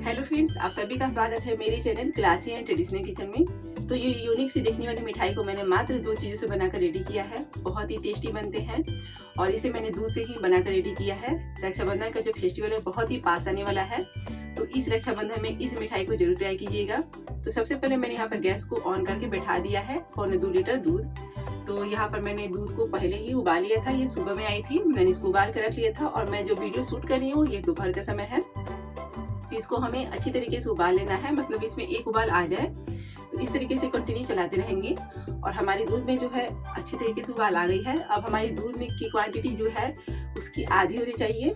Hello friends, आप सभी का स्वागत है मेरे channel classy and traditional kitchen में। तो ये यूनिक सी दिखने वाली मिठाई को मैंने मात्र 2 चीज़ों से बनाकर रेडी किया है। बहुत ही टेस्टी बनते हैं और इसे मैंने दूध से ही बनाकर रेडी किया है। रक्षाबंधन का जो फेस्टिवल है बहुत ही पास आने वाला है, तो इस रक्षाबंधन में इस मिठाई को जरूर ट्राई कीजिएगा। तो सबसे पहले मैंने यहाँ पर गैस को ऑन करके बैठा दिया है 2.25 लीटर दूध। तो यहाँ पर मैंने दूध को पहले ही उबाल लिया था। ये सुबह में आई थी, मैंने इसको उबाल कर रख लिया था और मैं जो वीडियो शूट कर रही हूँ ये दोपहर का समय है। तो इसको हमें अच्छी तरीके से उबाल लेना है, मतलब इसमें एक उबाल आ जाए। तो इस तरीके से कंटिन्यू चलाते रहेंगे और हमारी दूध में जो है अच्छी तरीके से उबाल आ गई है। अब हमारी दूध में की क्वांटिटी जो है उसकी आधी होनी चाहिए।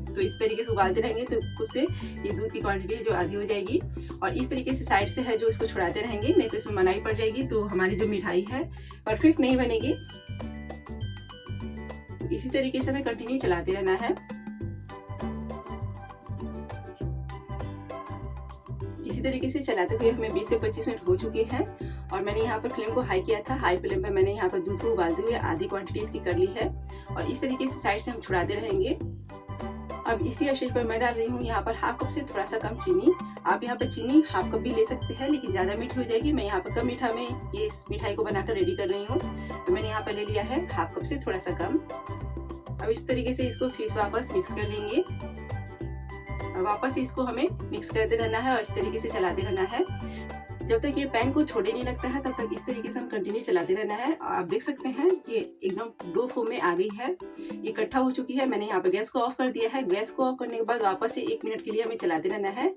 तो इस तरीके से उबालते रहेंगे तो उससे ये दूध की क्वांटिटी है जो आधी हो जाएगी। और इस तरीके से साइड से है जो इसको छुड़ाते रहेंगे, नहीं तो इसमें मलाई पड़ जाएगी, तो हमारी जो मिठाई है परफेक्ट नहीं बनेगी। तो इसी तरीके से हमें कंटिन्यू चलाते रहना है। इसी तरीके से चलाते हुए हमें 20 से 25 मिनट हो चुके हैं और मैंने यहाँ पर फ्लेम को हाई किया था। हाई फ्लेम पर मैंने यहाँ पर दूध को उबालते हुए आधी क्वांटिटी इसकी कर ली है और इस तरीके से साइड से हम छुड़ाते रहेंगे। अब इसी स्टेज पर मैं डाल रही हूँ यहाँ पर हाफ कप से थोड़ा सा कम चीनी। आप यहाँ पर चीनी हाफ कप भी ले सकते हैं, लेकिन ज़्यादा मीठी हो जाएगी। मैं यहाँ पर कम मीठा में ये इस मिठाई को बनाकर रेडी कर रही हूँ, तो मैंने यहाँ पर ले लिया है हाफ कप से थोड़ा सा कम। अब इस तरीके से इसको फिर वापस मिक्स कर लेंगे और वापस इसको हमें मिक्स करते रहना है और इस तरीके से चलाते रहना है जब तक ये पैन को छोड़े नहीं लगता है। तब तक इस तरीके से हम कंटिन्यू चलाते रहना है। आप देख सकते हैं ये एकदम डो फॉर्म में आ गई है, ये इकट्ठा हो चुकी है। मैंने यहाँ पर गैस को ऑफ कर दिया है। गैस को ऑफ करने के बाद वापस से 1 मिनट के लिए हमें चलाते रहना है,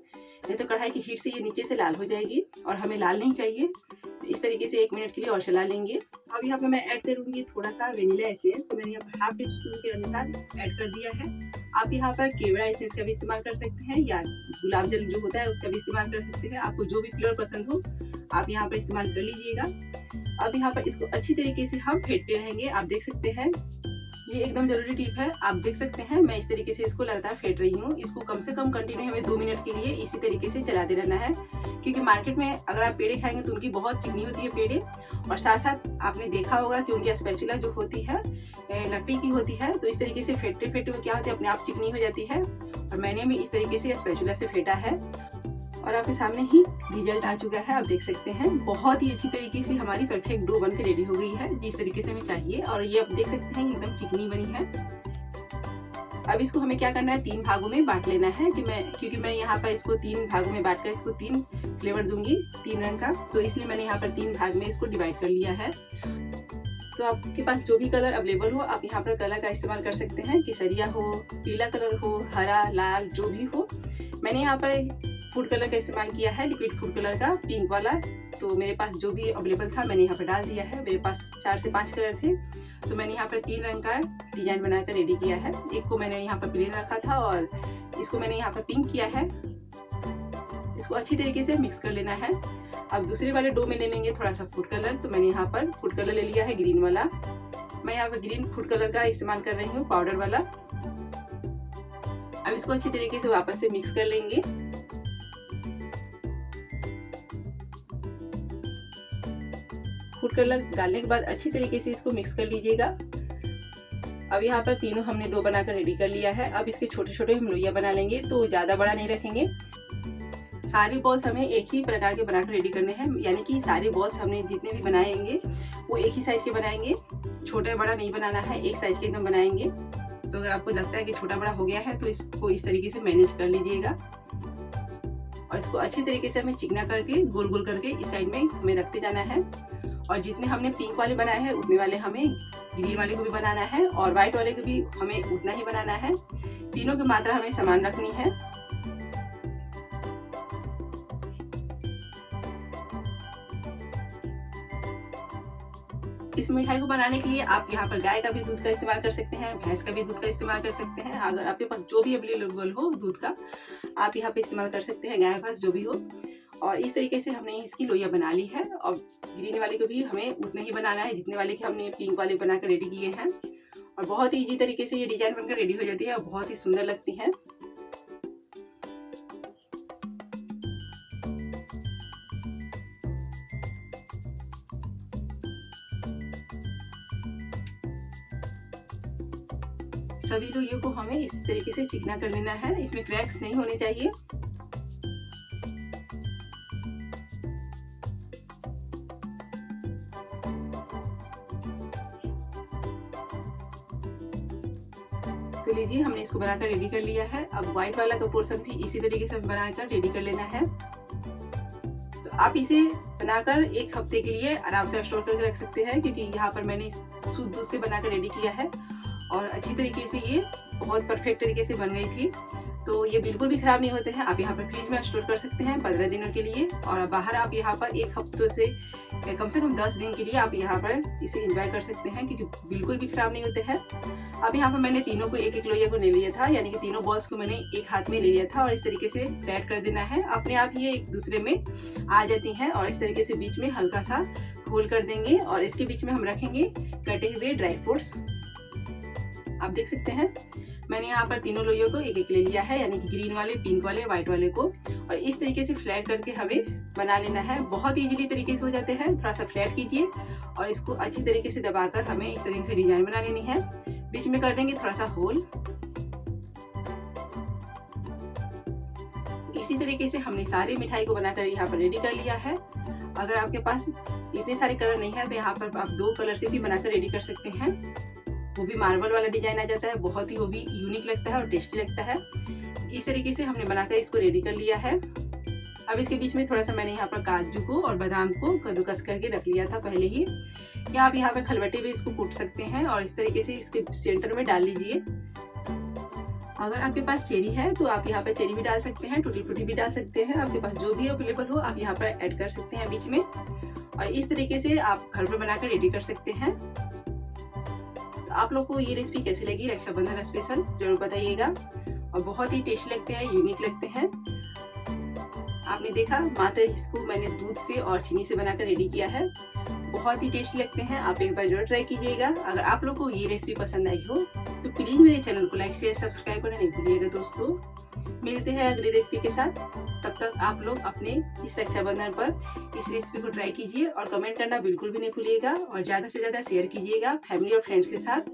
नहीं तो कढ़ाई की हीट से ये नीचे से लाल हो जाएगी और हमें लाल नहीं चाहिए। तो इस तरीके से 1 मिनट के लिए और चला लेंगे। अब यहाँ पे मैं ऐड करूंगी थोड़ा सा वेनिला एसेंस, तो मैंने यहाँ पर हाफ टीस्पून के अनुसार ऐड कर दिया है। आप यहाँ पर केवड़ा एसेंस का भी इस्तेमाल कर सकते हैं या गुलाब जल जो होता है उसका भी इस्तेमाल कर सकते हैं। आपको जो भी फ्लेवर पसंद हो आप यहाँ पर इस्तेमाल कर लीजिएगा। अब यहाँ पर इसको अच्छी तरीके से हम फेंटते रहेंगे। आप देख सकते हैं ये एकदम जरूरी टिप है। आप देख सकते हैं मैं इस तरीके से इसको लगातार फेंट रही हूँ। इसको कम से कम कंटिन्यू हमें 2 मिनट के लिए इसी तरीके से चलाते रहना है, क्योंकि मार्केट में अगर आप पेड़े खाएंगे तो उनकी बहुत चिकनी होती है पेड़े, और साथ साथ आपने देखा होगा कि उनकी स्पैचुला जो होती है लकड़ी की होती है। तो इस तरीके से फेंटते फेंटते वो क्या होती है अपने आप चिकनी हो जाती है। और मैंने भी इस तरीके से स्पैचुला से फेंटा है और आपके सामने ही रिजल्ट आ चुका है। आप देख सकते हैं बहुत ही अच्छी तरीके से हमारी परफेक्ट डो बनकर रेडी हो गई है, जिस तरीके से हमें चाहिए। और ये आप देख सकते हैं एकदम चिकनी बनी है। अब इसको हमें क्या करना है, 3 भागों में बांट लेना है। क्योंकि मैं यहाँ पर इसको 3 भागों में बांटकर इसको 3 फ्लेवर दूंगी, 3 रंग का, तो इसलिए मैंने यहाँ पर 3 भाग में इसको डिवाइड कर लिया है। तो आपके पास जो भी कलर अवेलेबल हो आप यहाँ पर कलर का इस्तेमाल कर सकते हैं। केसरिया हो, पीला कलर हो, हरा, लाल, जो भी हो। मैंने यहाँ पर फूड कलर का इस्तेमाल किया है, लिक्विड फूड कलर का, पिंक वाला। तो मेरे पास जो भी अवेलेबल था मैंने यहाँ पर डाल दिया है। मेरे पास 4 से 5 कलर थे, तो मैंने यहाँ पर 3 रंग का डिजाइन बनाकर रेडी किया है। एक को मैंने यहाँ पर प्लेन रखा था और इसको मैंने यहाँ पर पिंक किया है। इसको अच्छी तरीके से मिक्स कर लेना है। अब दूसरे वाले डो में ले लेंगे थोड़ा सा फूड कलर, तो मैंने यहाँ पर फूड कलर ले लिया है ग्रीन वाला। मैं यहाँ पर ग्रीन फूड कलर का इस्तेमाल कर रही हूँ, पाउडर वाला। अब इसको अच्छी तरीके से वापस से मिक्स कर लेंगे। फूड कलर डालने के बाद अच्छी तरीके से इसको मिक्स कर लीजिएगा। अब यहाँ पर तीनों हमने डो बनाकर रेडी कर लिया है। अब इसके छोटे छोटे हम लोइया बना लेंगे, तो ज़्यादा बड़ा नहीं रखेंगे। सारे बॉल्स हमें एक ही प्रकार के बनाकर रेडी करने हैं, यानी कि सारे बॉल्स हमने जितने भी बनाएंगे वो एक ही साइज के बनाएंगे। छोटा बड़ा नहीं बनाना है, एक साइज के एकदम बनाएंगे। तो अगर आपको लगता है कि छोटा बड़ा हो गया है तो इसको इस तरीके से मैनेज कर लीजिएगा और इसको अच्छी तरीके से हमें चिकना करके गोल गोल करके इस साइड में हमें रखते जाना है। और जितने हमने पिंक वाले बनाए हैं उतने वाले हमें ग्रीन वाले को भी बनाना है और व्हाइट वाले को भी हमें उतना ही बनाना है। तीनों की मात्रा हमें समान रखनी है। इस मिठाई को बनाने के लिए आप यहाँ पर गाय का भी दूध का इस्तेमाल कर सकते हैं, भैंस का भी दूध का इस्तेमाल कर सकते हैं। अगर आपके पास जो भी अवेलेबल हो दूध का आप यहाँ पे इस्तेमाल कर सकते हैं, गाय भैंस जो भी हो। और इस तरीके से हमने इसकी लोइया बना ली है और ग्रीन वाले को भी हमें उतने ही बनाना है जितने वाले के हमने पिंक वाले बनाकर रेडी किए हैं। और बहुत ही इजी तरीके से ये डिजाइन बनकर रेडी हो जाती है और बहुत ही सुंदर लगती है। सभी लोइयों को हमें इस तरीके से चिकना कर लेना है, इसमें क्रैक्स नहीं होने चाहिए। लीजिए हमने इसको बनाकर रेडी कर लिया है। अब व्हाइट वाला का पोर्शन भी इसी तरीके से बनाकर रेडी कर लेना है। तो आप इसे बनाकर 1 हफ्ते के लिए आराम से स्टोर करके रख सकते हैं, क्योंकि यहाँ पर मैंने शुद्ध दूध से बनाकर रेडी किया है और अच्छी तरीके से ये बहुत परफेक्ट तरीके से बन गई थी। तो ये बिल्कुल भी खराब नहीं होते हैं। आप यहाँ पर फ्रिज में स्टोर कर सकते हैं 15 दिनों के लिए, और बाहर आप यहाँ पर 1 हफ्ते से कम 10 दिन के लिए आप यहाँ पर इसे एंजॉय कर सकते हैं, क्योंकि बिल्कुल भी खराब नहीं होते हैं। अब यहाँ पर मैंने तीनों को एक लोइया को ले लिया था, यानी कि तीनों बॉल्स को मैंने एक हाथ में ले लिया था और इस तरीके से फ्लैट कर देना है। अपने आप ये एक दूसरे में आ जाती हैं और इस तरीके से बीच में हल्का सा होल कर देंगे और इसके बीच में हम रखेंगे कटे हुए ड्राई फ्रूट्स। आप देख सकते हैं मैंने यहाँ पर तीनों लोइयों को एक ले लिया है, यानी कि ग्रीन वाले, पिंक वाले, व्हाइट वाले को, और इस तरीके से फ्लैट करके हमें बना लेना है। बहुत इजीली तरीके से हो जाते हैं। थोड़ा सा फ्लैट कीजिए और इसको अच्छी तरीके से दबाकर हमें इस तरीके से डिजाइन बना लेनी है। बीच में कर देंगे थोड़ा सा होल। इसी तरीके से हमने सारी मिठाई को बनाकर यहाँ पर रेडी कर लिया है। अगर आपके पास इतने सारे कलर नहीं है तो यहाँ पर आप 2 कलर से भी बनाकर रेडी कर सकते हैं। वो भी मार्बल वाला डिजाइन आ जाता है, बहुत ही वो भी यूनिक लगता है और टेस्टी लगता है। इस तरीके से हमने बनाकर इसको रेडी कर लिया है। अब इसके बीच में थोड़ा सा मैंने यहाँ पर काजू को और बादाम को कद्दूकस करके रख लिया था पहले ही, या आप यहाँ पर खलबट्टे भी इसको कूट सकते हैं और इस तरीके से इसके सेंटर में डाल लीजिए। अगर आपके पास चेरी है तो आप यहाँ पर चेरी भी डाल सकते हैं, टूटी फ्रूटी भी डाल सकते हैं। आपके पास जो भी अवेलेबल हो आप यहाँ पर ऐड कर सकते हैं बीच में, और इस तरीके से आप घर पर बनाकर रेडी कर सकते हैं। तो आप लोग को ये रेसिपी कैसी लगी रक्षाबंधन स्पेशल जरूर बताइएगा, और बहुत ही टेस्टी लगते हैं, यूनिक लगते हैं। आपने देखा मात्र इसको मैंने दूध से और चीनी से बनाकर रेडी किया है, बहुत ही टेस्टी लगते हैं। आप एक बार जरूर ट्राई कीजिएगा। अगर आप लोग को ये रेसिपी पसंद आई हो तो प्लीज मेरे चैनल को लाइक शेयर सब्सक्राइब करना नहीं भूलिएगा दोस्तों। मिलते हैं अगली रेसिपी के साथ, तब तक आप लोग अपने इस रक्षाबंधन पर इस रेसिपी को ट्राई कीजिए और कमेंट करना बिल्कुल भी नहीं भूलिएगा, और ज़्यादा से ज़्यादा शेयर कीजिएगा फैमिली और फ्रेंड्स के साथ।